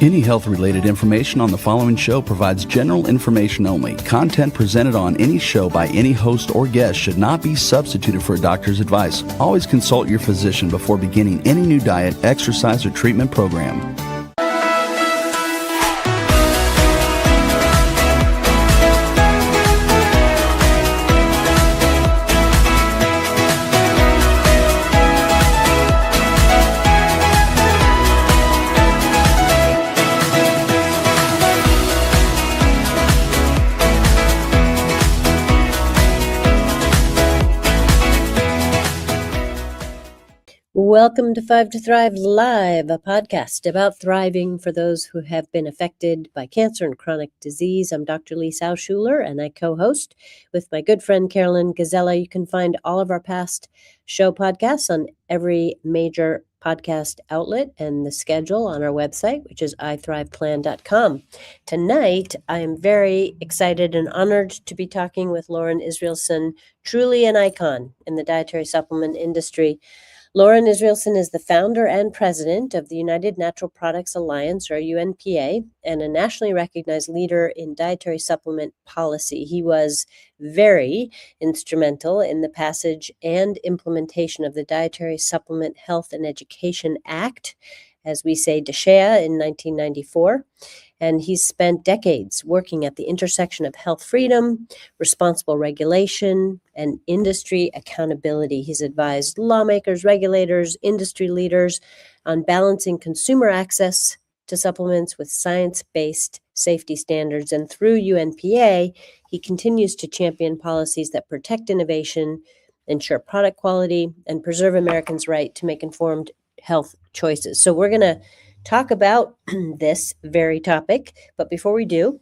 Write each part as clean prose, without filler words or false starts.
Any health-related information on the following show provides general information only. Content presented on any show by any host or guest should not be substituted for a doctor's advice. Always consult your physician before beginning any new diet, exercise, or treatment program. Welcome to 5 to Thrive Live, a podcast about thriving for those who have been affected by cancer and chronic disease. I'm Dr. Lisa Schuler, and I co-host with my good friend Carolyn Gazella. You can find all of our past show podcasts on every major podcast outlet and the schedule on our website, which is ithriveplan.com. Tonight, I am very excited and honored to be talking with Loren Israelson, truly an icon in the dietary supplement industry. Loren Israelson is the founder and president of the United Natural Products Alliance, or UNPA, and a nationally recognized leader in dietary supplement policy. He was very instrumental in the passage and implementation of the Dietary Supplement Health and Education Act, as we say DSHEA, in 1994. And he's spent decades working at the intersection of health freedom, responsible regulation, and industry accountability. He's advised lawmakers, regulators, industry leaders on balancing consumer access to supplements with science-based safety standards. And through UNPA, he continues to champion policies that protect innovation, ensure product quality, and preserve Americans' right to make informed health choices. So we're going to talk about this very topic. But before we do,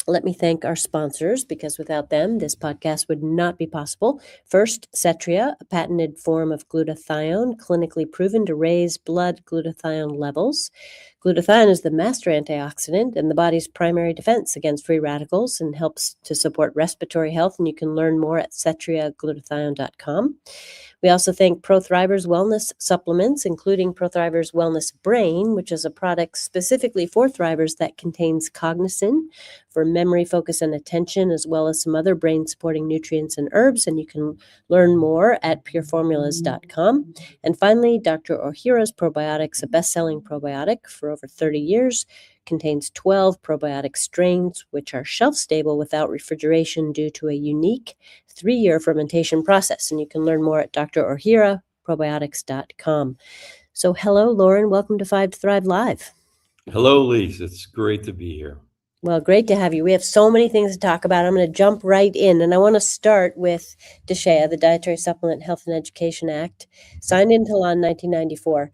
let me thank our sponsors, because without them, this podcast would not be possible. First, DSHEA, a patented form of glutathione, clinically proven to raise blood glutathione levels. Glutathione is the master antioxidant and the body's primary defense against free radicals and helps to support respiratory health. And you can learn more at DSHEAglutathione.com. We also thank ProThrivers Wellness Supplements, including ProThrivers Wellness Brain, which is a product specifically for thrivers that contains cognizin for memory, focus, and attention, as well as some other brain-supporting nutrients and herbs. And you can learn more at pureformulas.com. And finally, Dr. Ohhira's Probiotics, a best-selling probiotic for over 30 years, contains 12 probiotic strains, which are shelf-stable without refrigeration due to a unique 3-year fermentation process. And you can learn more at drorhiraprobiotics.com. So hello, Loren. Welcome to 5 to Thrive Live. Hello, Lisa. It's great to be here. Well, great to have you. We have so many things to talk about. I'm going to jump right in, and I want to start with DSHEA, the Dietary Supplement Health and Education Act, signed into law in 1994.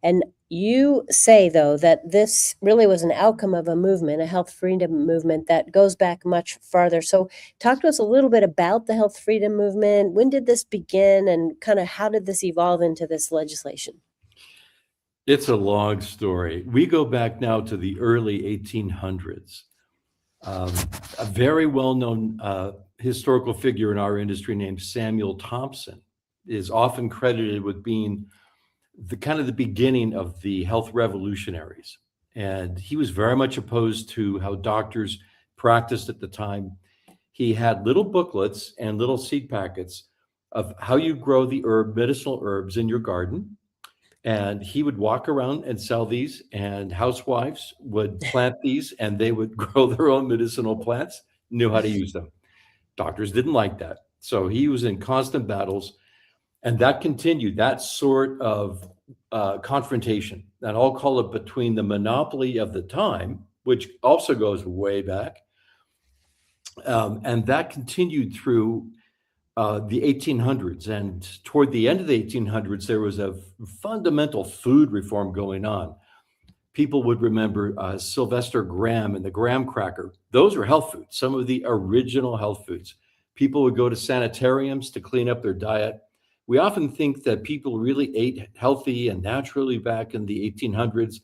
And you say, though, that this really was an outcome of a movement, a health freedom movement that goes back much farther. So talk to us a little bit about the health freedom movement. When did this begin, and kind of how did this evolve into this legislation? It's a long story. We go back now to the early 1800s. A very well-known historical figure in our industry named Samuel Thompson is often credited with being the beginning of the health revolutionaries. And he was very much opposed to how doctors practiced at the time. He had little booklets and little seed packets of how you grow the medicinal herbs in your garden. And he would walk around and sell these, and housewives would plant these, and they would grow their own medicinal plants, knew how to use them. Doctors didn't like that. So he was in constant battles, and that continued, that sort of confrontation, and I'll call it between the monopoly of the time, which also goes way back, and that continued through the 1800s. And toward the end of the 1800s, there was a fundamental food reform going on. People would remember Sylvester Graham and the graham cracker. Those were health foods, some of the original health foods. People would go to sanitariums to clean up their diet. We often think that people really ate healthy and naturally back in the 1800s.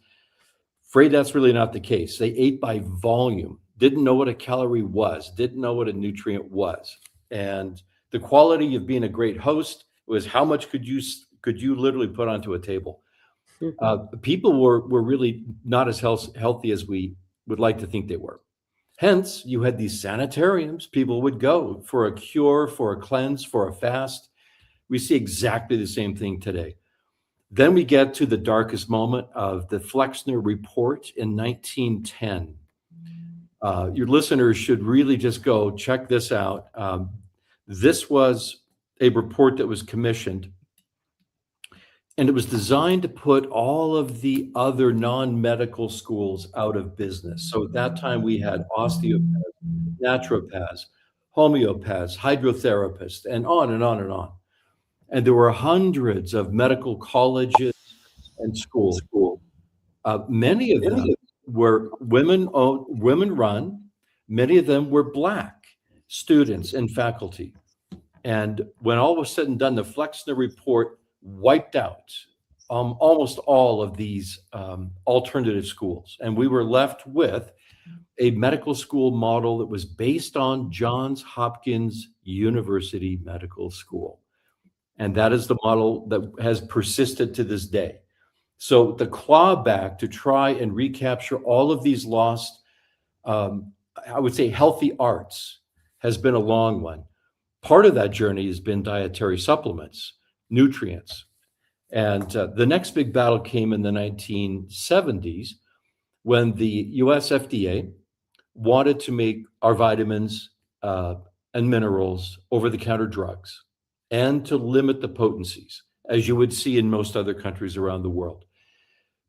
Afraid that's really not the case. They ate by volume, didn't know what a calorie was, didn't know what a nutrient was. And the quality of being a great host was how much could you literally put onto a table. People were really not as healthy as we would like to think they were. Hence, you had these sanitariums. People would go for a cure, for a cleanse, for a fast. We see exactly the same thing today. Then we get to the darkest moment of the Flexner Report in 1910. Your listeners should really just go check this out. This was a report that was commissioned, and it was designed to put all of the other non-medical schools out of business. So at that time, we had osteopaths, naturopaths, homeopaths, hydrotherapists, and on and on and on. And there were hundreds of medical colleges and schools. Many of them were women run. Many of them were Black students and faculty. And when all was said and done, the Flexner Report wiped out almost all of these alternative schools. And we were left with a medical school model that was based on Johns Hopkins University Medical School. And that is the model that has persisted to this day. So the clawback to try and recapture all of these lost, I would say, healthy arts has been a long one. Part of that journey has been dietary supplements, nutrients. And the next big battle came in the 1970s when the US FDA wanted to make our vitamins and minerals over-the-counter drugs and to limit the potencies, as you would see in most other countries around the world.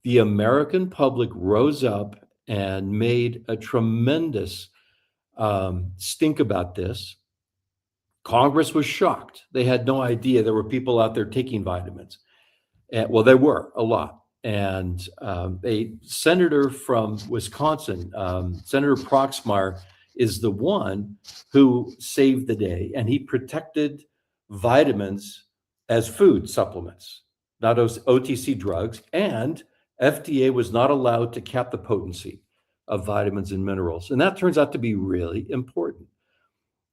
The American public rose up and made a tremendous stink about this. Congress was shocked. They had no idea there were people out there taking vitamins. Well, there were a lot. And a senator from Wisconsin, Senator Proxmire, is the one who saved the day, and he protected vitamins as food supplements, not as OTC drugs, and FDA was not allowed to cap the potency of vitamins and minerals. And that turns out to be really important.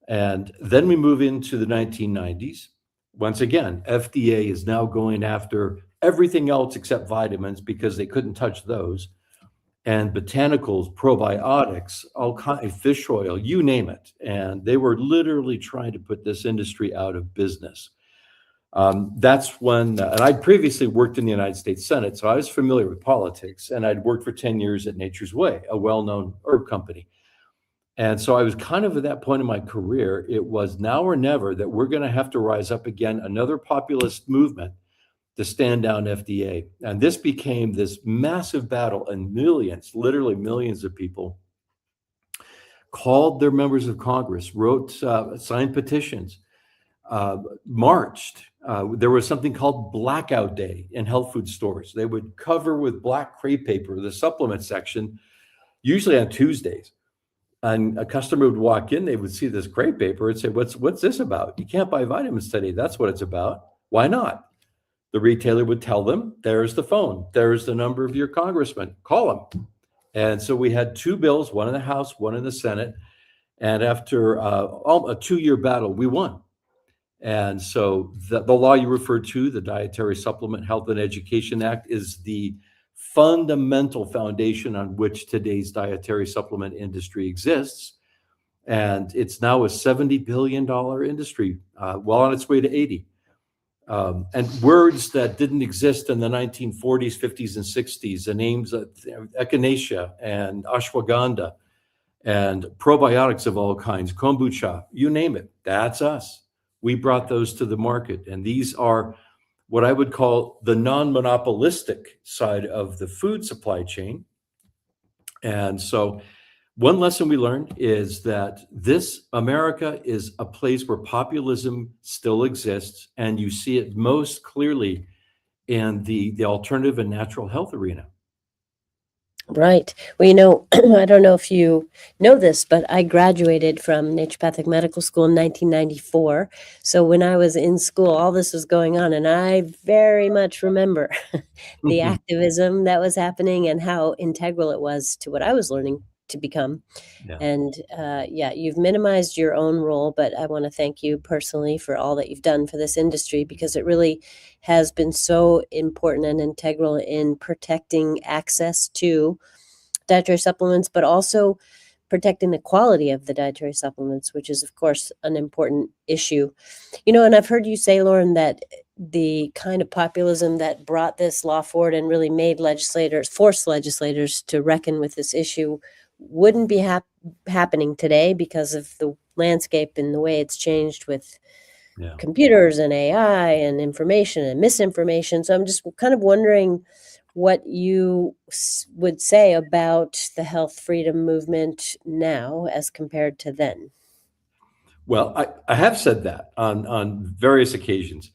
And then we move into the 1990s. Once again, FDA is now going after everything else except vitamins because they couldn't touch those. And botanicals, probiotics, all kind, fish oil, you name it. And they were literally trying to put this industry out of business. That's when, and I'd previously worked in the United States Senate, so I was familiar with politics, and I'd worked for 10 years at Nature's Way, a well-known herb company. And so I was kind of at that point in my career, it was now or never that we're going to have to rise up again, another populist movement to stand down FDA. And this became this massive battle, and millions, literally millions of people called their members of Congress, wrote, signed petitions, marched. There was something called Blackout Day in health food stores. They would cover with black crepe paper the supplement section, usually on Tuesdays. And a customer would walk in, they would see this crepe paper and say, what's this about? You can't buy vitamins today. That's what it's about. Why not? The retailer would tell them, there's the phone. There's the number of your congressman. Call them. And so we had two bills, one in the House, one in the Senate. And after a 2-year battle, we won. And so the law you referred to, the Dietary Supplement Health and Education Act, is the fundamental foundation on which today's dietary supplement industry exists. And it's now a $70 billion industry, well on its way to 80. And words that didn't exist in the 1940s, 50s, and 60s, the names of echinacea and ashwagandha and probiotics of all kinds, kombucha, you name it, that's us. We brought those to the market. And these are what I would call the non-monopolistic side of the food supply chain. And so one lesson we learned is that this America is a place where populism still exists, and you see it most clearly in the alternative and natural health arena. Right. Well, I don't know if you know this, but I graduated from Naturopathic Medical School in 1994. So when I was in school, all this was going on, and I very much remember the activism that was happening and how integral it was to what I was learning to become. Yeah. And you've minimized your own role, but I want to thank you personally for all that you've done for this industry, because it really has been so important and integral in protecting access to dietary supplements, but also protecting the quality of the dietary supplements, which is, of course, an important issue. And I've heard you say, Loren, that the kind of populism that brought this law forward and really made forced legislators to reckon with this issue wouldn't be happening today because of the landscape and the way it's changed with computers and AI and information and misinformation. So I'm just kind of wondering what you would say about the health freedom movement now as compared to then. Well, I have said that on various occasions.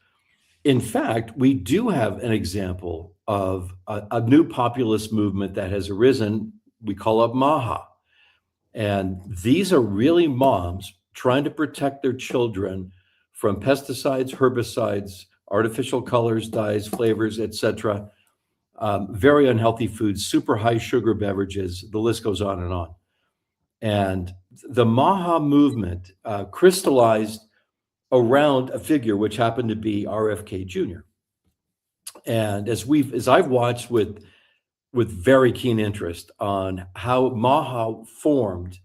In fact, we do have an example of a new populist movement that has arisen. We call it MAHA. And these are really moms trying to protect their children from pesticides, herbicides, artificial colors, dyes, flavors, etc. Very unhealthy foods, super high sugar beverages, the list goes on and on. And the MAHA movement crystallized around a figure which happened to be RFK Jr. And as I've watched with very keen interest on how MAHA formed,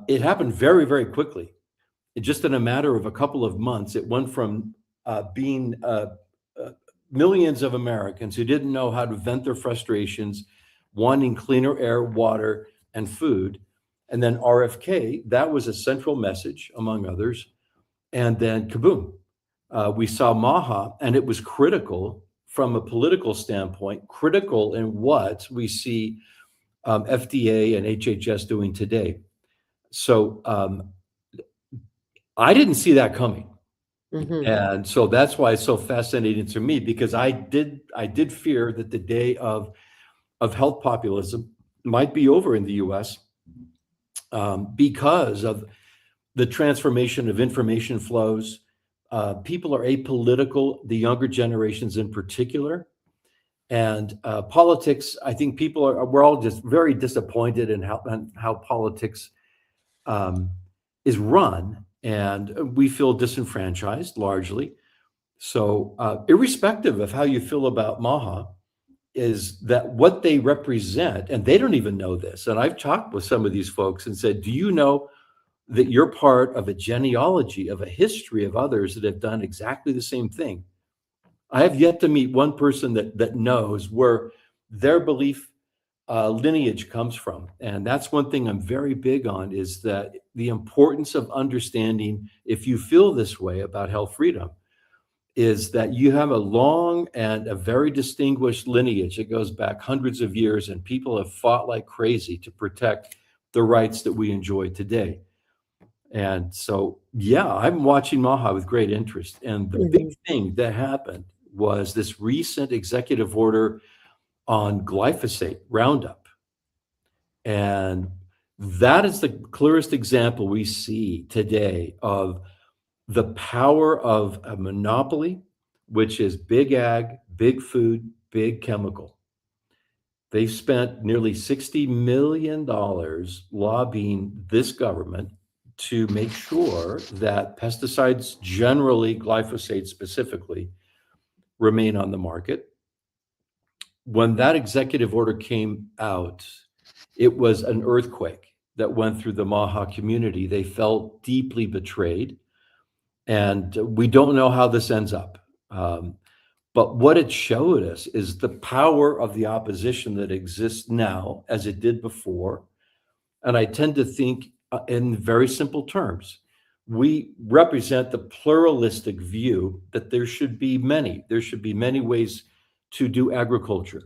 it happened very, very quickly. Just in a matter of a couple of months, it went from being millions of Americans who didn't know how to vent their frustrations, wanting cleaner air, water, and food. And then RFK, that was a central message, among others. And then kaboom, we saw MAHA, and it was critical from a political standpoint, critical in what we see FDA and HHS doing today. So I didn't see that coming. Mm-hmm. And so that's why it's so fascinating to me, because I did fear that the day of health populism might be over in the US because of the transformation of information flows. People are apolitical, the younger generations in particular. And politics, I think we're all just very disappointed in how politics is run. And we feel disenfranchised largely. So irrespective of how you feel about MAHA, is that what they represent, and they don't even know this. And I've talked with some of these folks and said, do you know that you're part of a genealogy, of a history of others that have done exactly the same thing? I have yet to meet one person that knows where their belief lineage comes from. And that's one thing I'm very big on, is that the importance of understanding, if you feel this way about health freedom, is that you have a long and a very distinguished lineage. It goes back hundreds of years, and people have fought like crazy to protect the rights that we enjoy today. And so, I'm watching MAHA with great interest. And the big thing that happened was this recent executive order on glyphosate Roundup. And that is the clearest example we see today of the power of a monopoly, which is big ag, big food, big chemical. They've spent nearly $60 million lobbying this government to make sure that pesticides, generally glyphosate specifically, remain on the market. When that executive order came out, it was an earthquake that went through the MAHA community. They felt deeply betrayed. And we don't know how this ends up. But what it showed us is the power of the opposition that exists now as it did before. And I tend to think in very simple terms. We represent the pluralistic view that there should be many ways to do agriculture: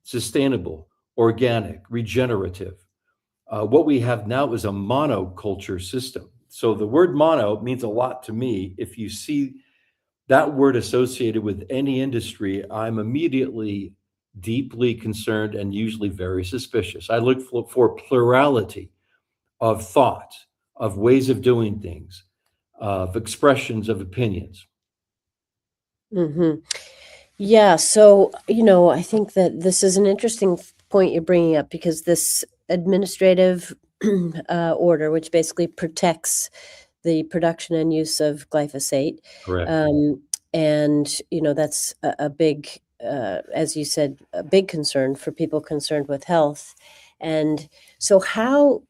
sustainable, organic, regenerative. What we have now is a monoculture system. So the word mono means a lot to me. If you see that word associated with any industry, I'm immediately deeply concerned and usually very suspicious. I look for plurality of thought, of ways of doing things, of expressions of opinions. Mm-hmm. Yeah. So, I think that this is an interesting point you're bringing up, because this administrative order, which basically protects the production and use of glyphosate. Correct. And, that's a big, as you said, a big concern for people concerned with health. And so how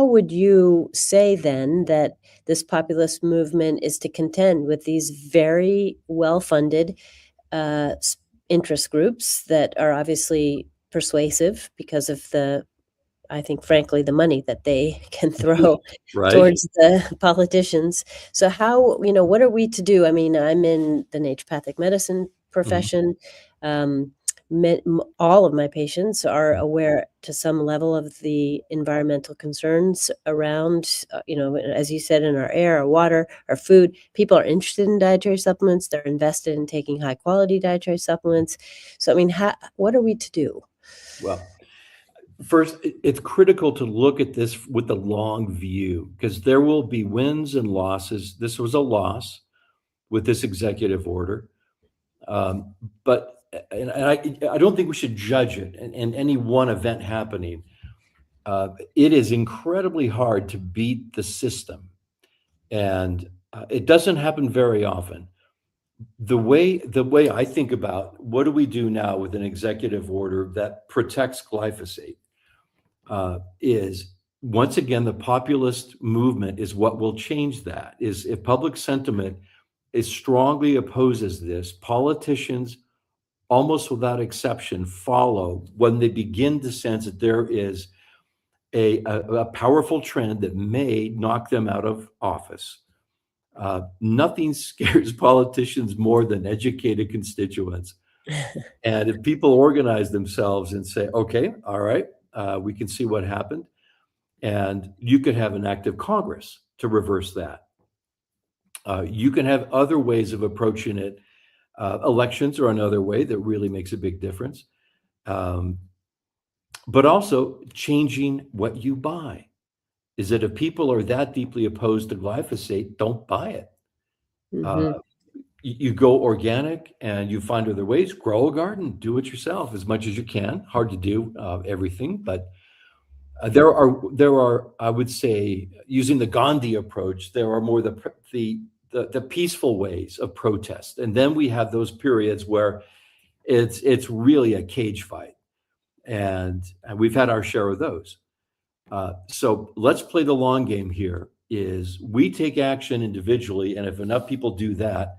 would you say then that this populist movement is to contend with these very well-funded interest groups that are obviously persuasive because of I think, frankly, the money that they can throw Right. towards the politicians. So what are we to do? I mean, I'm in the naturopathic medicine profession. All of my patients are aware to some level of the environmental concerns around, as you said, in our air, our water, our food. People are interested in dietary supplements. They're invested in taking high quality dietary supplements. So, I mean, what are we to do? Well, first, it's critical to look at this with the long view because there will be wins and losses. This was a loss with this executive order. But I don't think we should judge it in any one event happening. It is incredibly hard to beat the system, and it doesn't happen very often. The way I think about what do we do now with an executive order that protects glyphosate is once again the populist movement is what will change that. Is if public sentiment is strongly opposes this, politicians almost without exception follow when they begin to sense that there is a powerful trend that may knock them out of office. Nothing scares politicians more than educated constituents. And if people organize themselves and say, okay, all right, we can see what happened, and you could have an active Congress to reverse that. You can have other ways of approaching it. Elections are another way that really makes a big difference. But also changing what you buy. Is that if people are that deeply opposed to glyphosate, don't buy it. You go organic and you find other ways, grow a garden, do it yourself as much as you can. Hard to do everything, but there are, I would say, using the Gandhi approach, there are more the peaceful ways of protest. And then we have those periods where it's really a cage fight. And we've had our share of those. So let's play the long game here is we take action individually. And if enough people do that,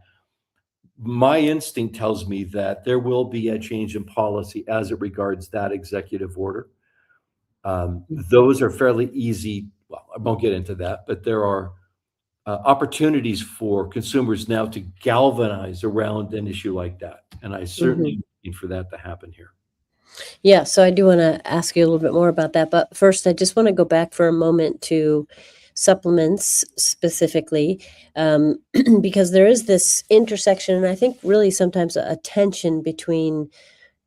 my instinct tells me that there will be a change in policy as it regards that executive order. Those are fairly easy. Well, I won't get into that, but there are opportunities for consumers now to galvanize around an issue like that. And I certainly need for that to happen here. Yeah, so I do want to ask you a little bit more about that. But first, I just want to go back for a moment to supplements specifically, because there is this intersection, and I think really sometimes a tension between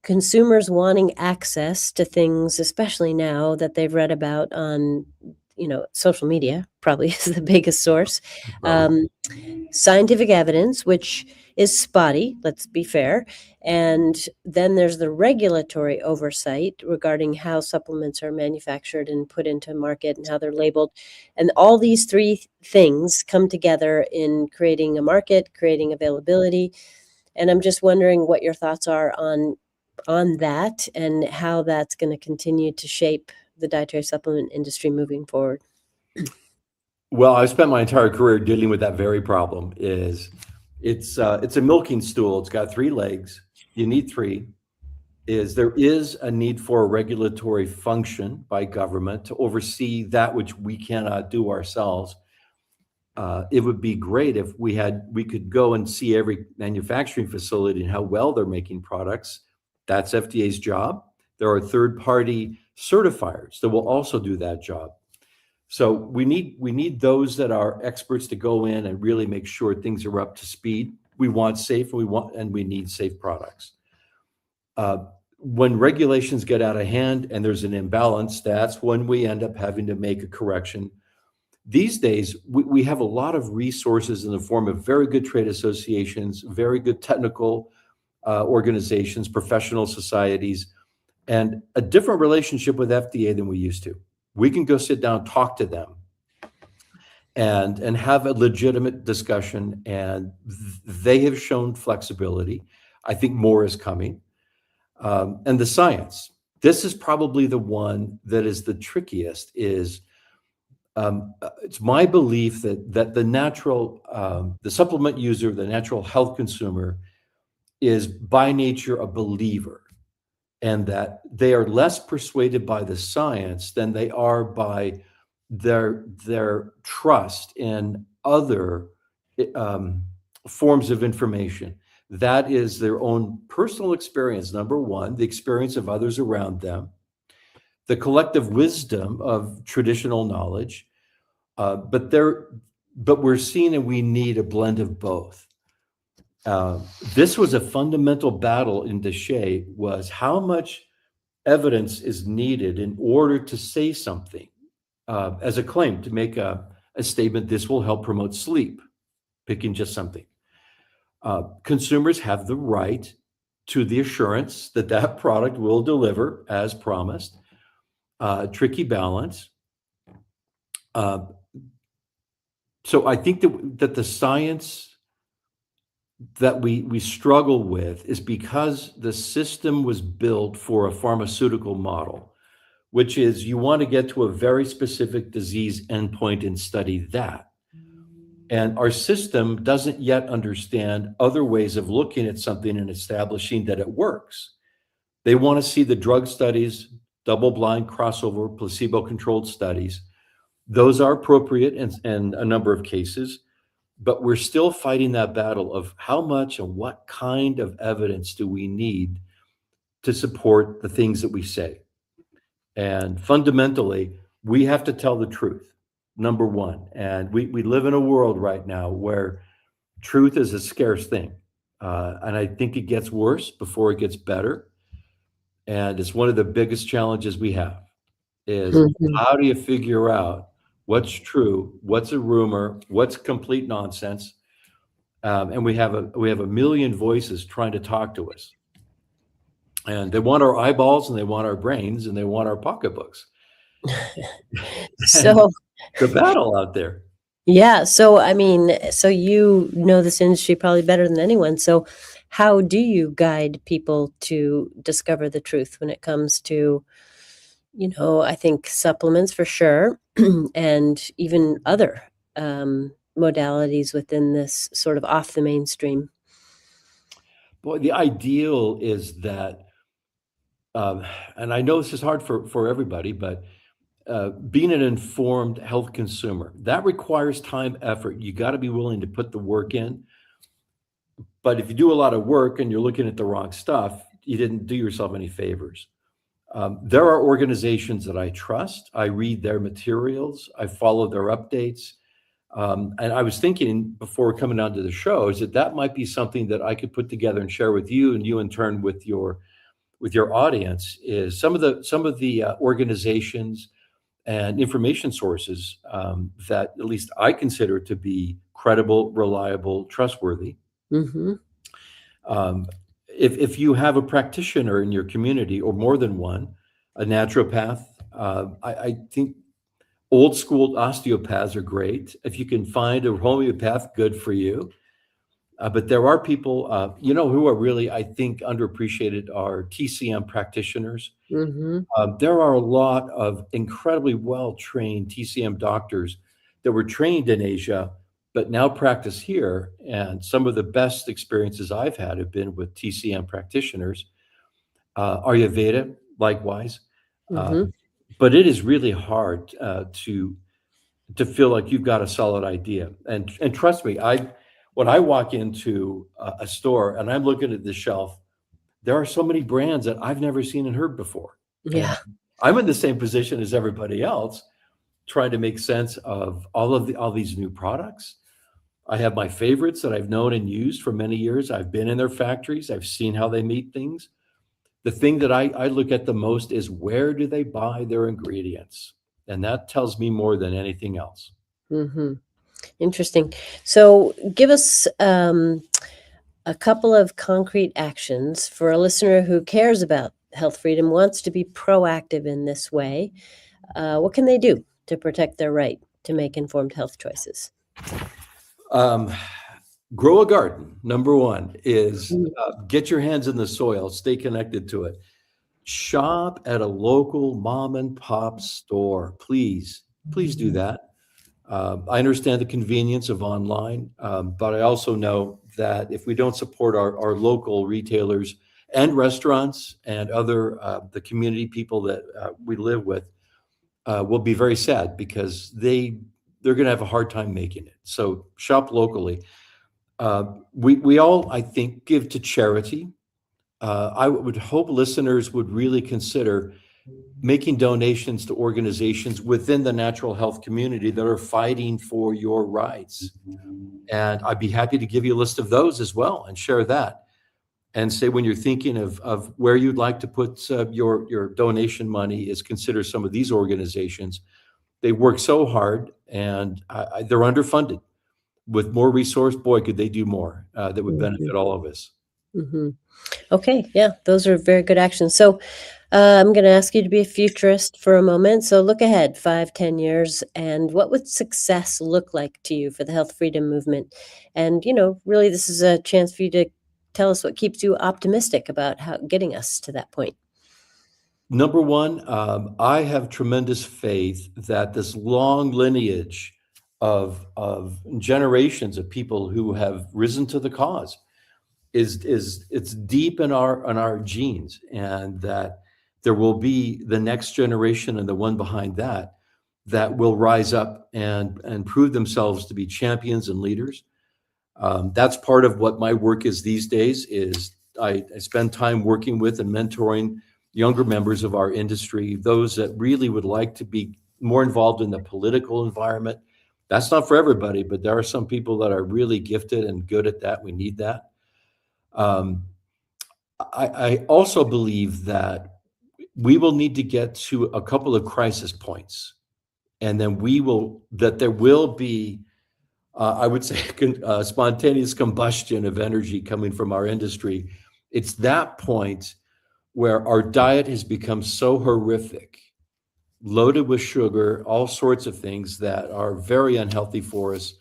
consumers wanting access to things, especially now that they've read about on, social media probably is the biggest source. Scientific evidence, which is spotty, let's be fair. And then there's the regulatory oversight regarding how supplements are manufactured and put into market and how they're labeled. And all these three things come together in creating a market, creating availability. And I'm just wondering what your thoughts are on that and how that's going to continue to shape the dietary supplement industry moving forward. Well, I spent my entire career dealing with that very problem. It's a milking stool. It's got three legs. You need three. There is a need for a regulatory function by government to oversee that which we cannot do ourselves. It would be great if we could go and see every manufacturing facility and how well they're making products. That's FDA's job. There are third-party certifiers that will also do that job. So we need those that are experts to go in and really make sure things are up to speed. We want safe, and we need safe products. When regulations get out of hand and there's an imbalance, that's when we end up having to make a correction. These days, we have a lot of resources in the form of very good trade associations, very good technical organizations, professional societies and a different relationship with FDA than we used to. We can go sit down, talk to them, and have a legitimate discussion, and they have shown flexibility. I think more is coming. And the science. This is probably the one that is the trickiest. It's my belief that the supplement user, the natural health consumer, is by nature a believer, and that they are less persuaded by the science than they are by their trust in other forms of information. That is their own personal experience, number one, the experience of others around them, the collective wisdom of traditional knowledge, but we're seeing and we need a blend of both. This was a fundamental battle in DSHEA, was how much evidence is needed in order to say something, as a claim, to make a statement, this will help promote sleep, picking just something. Consumers have the right to the assurance that that product will deliver as promised. Tricky balance. So I think that the science that we struggle with is because the system was built for a pharmaceutical model, which is you want to get to a very specific disease endpoint and study that. And our system doesn't yet understand other ways of looking at something and establishing that it works. They want to see the drug studies, double-blind, crossover, placebo-controlled studies. Those are appropriate in a number of cases, but we're still fighting that battle of how much and what kind of evidence do we need to support the things that we say. And fundamentally, we have to tell the truth, number one. And we live in a world right now where truth is a scarce thing. And I think it gets worse before it gets better. And it's one of the biggest challenges we have is how do you figure out what's true, what's a rumor, what's complete nonsense? And we have a million voices trying to talk to us. And they want our eyeballs, and they want our brains, and they want our pocketbooks. So the battle out there. Yeah. So, I mean, so you know this industry probably better than anyone. So how do you guide people to discover the truth when it comes to, I think supplements for sure, and even other modalities within this sort of off the mainstream? Boy, the ideal is that, and I know this is hard for everybody, but being an informed health consumer, that requires time, effort. You got to be willing to put the work in. But if you do a lot of work and you're looking at the wrong stuff, you didn't do yourself any favors. There are organizations that I trust. I read their materials. I follow their updates. And I was thinking before coming on to the show is that might be something that I could put together and share with you, and you in turn with your audience, is some of the organizations and information sources that at least I consider to be credible, reliable, trustworthy. If you have a practitioner in your community, or more than one, a naturopath, I think old school osteopaths are great. If you can find a homeopath, good for you. But there are people, who are really, I think, underappreciated are TCM practitioners. There are a lot of incredibly well-trained TCM doctors that were trained in Asia, but now practice here. And some of the best experiences I've had have been with TCM practitioners. Ayurveda, likewise. But it is really hard to feel like you've got a solid idea. And trust me, when I walk into a store and I'm looking at the shelf, there are so many brands that I've never seen and heard before. Yeah. And I'm in the same position as everybody else, trying to make sense of all these new products. I have my favorites that I've known and used for many years. I've been in their factories. I've seen how they meet things. The thing that I look at the most is, where do they buy their ingredients? And that tells me more than anything else. Interesting. So give us a couple of concrete actions for a listener who cares about Health Freedom wants to be proactive in this way, what can they do to protect their right to make informed health choices? Grow a garden. Number one is Mm. get your hands in the soil, stay connected to it. Shop at a local mom and pop store. Please do that. I understand the convenience of online, but I also know that if we don't support our local retailers and restaurants and other the community people that we live with, we'll be very sad because they're going to have a hard time making it. So shop locally. We all, I think, give to charity. I would hope listeners would really consider making donations to organizations within the natural health community that are fighting for your rights. And I'd be happy to give you a list of those as well and share that. And say when you're thinking of where you'd like to put your donation money is consider some of these organizations. They work so hard and they're underfunded. With more resource, boy, could they do more that would benefit all of us. Mm-hmm. Okay, yeah, those are very good actions. So I'm going to ask you to be a futurist for a moment. So look ahead 5-10 years, and what would success look like to you for the health freedom movement? And, really, this is a chance for you to tell us what keeps you optimistic about how getting us to that point. Number one, I have tremendous faith that this long lineage of generations of people who have risen to the cause it's deep in our genes, and that there will be the next generation and the one behind that will rise up and prove themselves to be champions and leaders. That's part of what my work is these days. Is I spend time working with and mentoring younger members of our industry, those that really would like to be more involved in the political environment. That's not for everybody, but there are some people that are really gifted and good at that. We need that. I also believe that we will need to get to a couple of crisis points, and then there will be, I would say, spontaneous combustion of energy coming from our industry. It's that point where our diet has become so horrific, loaded with sugar, all sorts of things that are very unhealthy for us,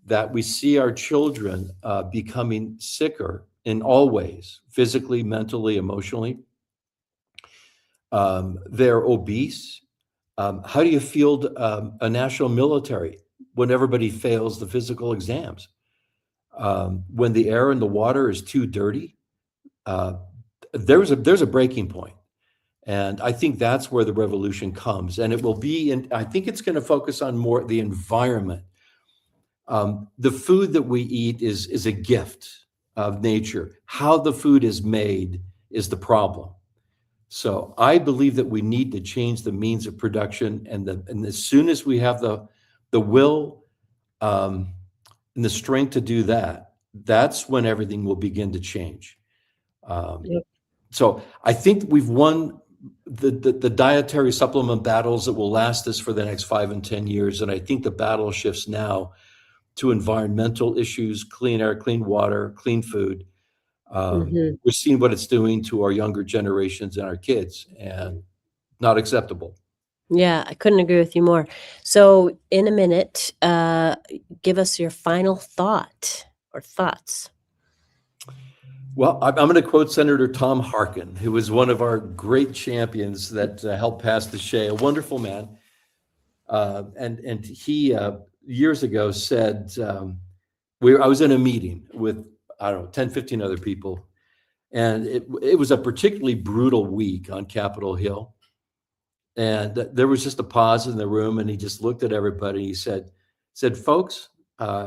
that we see our children becoming sicker in all ways, physically, mentally, emotionally. They're obese. How do you field a national military when everybody fails the physical exams? When the air and the water is too dirty? There's a breaking point. And I think that's where the revolution comes. And it will be, I think it's going to focus on more the environment. The food that we eat is a gift of nature. How the food is made is the problem. So I believe that we need to change the means of production, and as soon as we have the will and the strength to do that, that's when everything will begin to change. Yep. So I think we've won the dietary supplement battles that will last us for the next 5 and 10 years, and I think the battle shifts now to environmental issues, clean air, clean water, clean food. We're seeing what it's doing to our younger generations and our kids, and not acceptable. Yeah, I couldn't agree with you more. So in a minute, give us your final thought or thoughts. Well, I'm going to quote Senator Tom Harkin, who was one of our great champions that helped pass the DSHEA, a wonderful man. And he years ago said, I was in a meeting with, 10, 15 other people. And it was a particularly brutal week on Capitol Hill. And there was just a pause in the room, and he just looked at everybody. And he said, folks,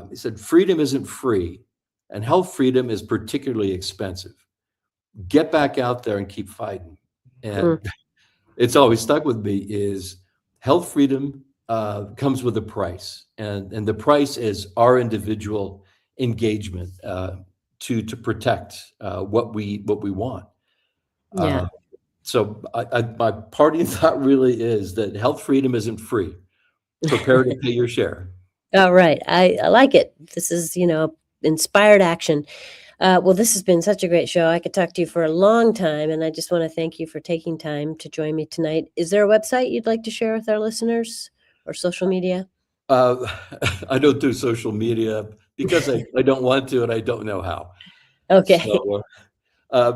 he said, freedom isn't free, and health freedom is particularly expensive. Get back out there and keep fighting. And it's always stuck with me is health freedom comes with a price, and the price is our individual engagement to protect what we want. Yeah. So my parting thought really is that health freedom isn't free. Prepare to pay your share. All right. I like it. This is, inspired action. Well, this has been such a great show. I could talk to you for a long time, and I just want to thank you for taking time to join me tonight. Is there a website you'd like to share with our listeners or social media? I don't do social media because I don't want to and I don't know how. Okay. So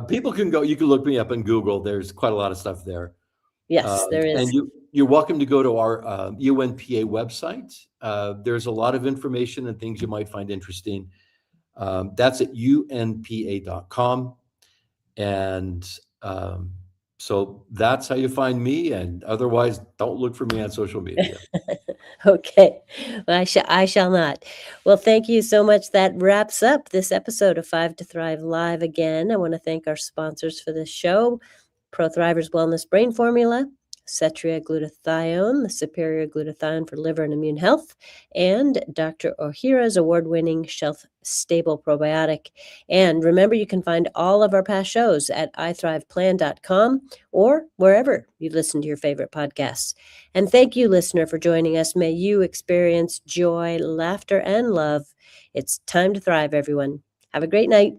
people can go, you can look me up on Google. There's quite a lot of stuff there. Yes, there is. And you're welcome to go to our UNPA website. There's a lot of information and things you might find interesting. That's at unpa.com. And so that's how you find me. And otherwise, don't look for me on social media. Okay. Well, I shall not. Well, thank you so much. That wraps up this episode of 5 to Thrive Live. Again, I want to thank our sponsors for this show, ProThrivers Wellness Brain Formula, Cetria Glutathione, the superior glutathione for liver and immune health, and Dr. Ohhira's award-winning shelf-stable probiotic. And remember, you can find all of our past shows at ithriveplan.com or wherever you listen to your favorite podcasts. And thank you, listener, for joining us. May you experience joy, laughter, and love. It's time to thrive, everyone. Have a great night.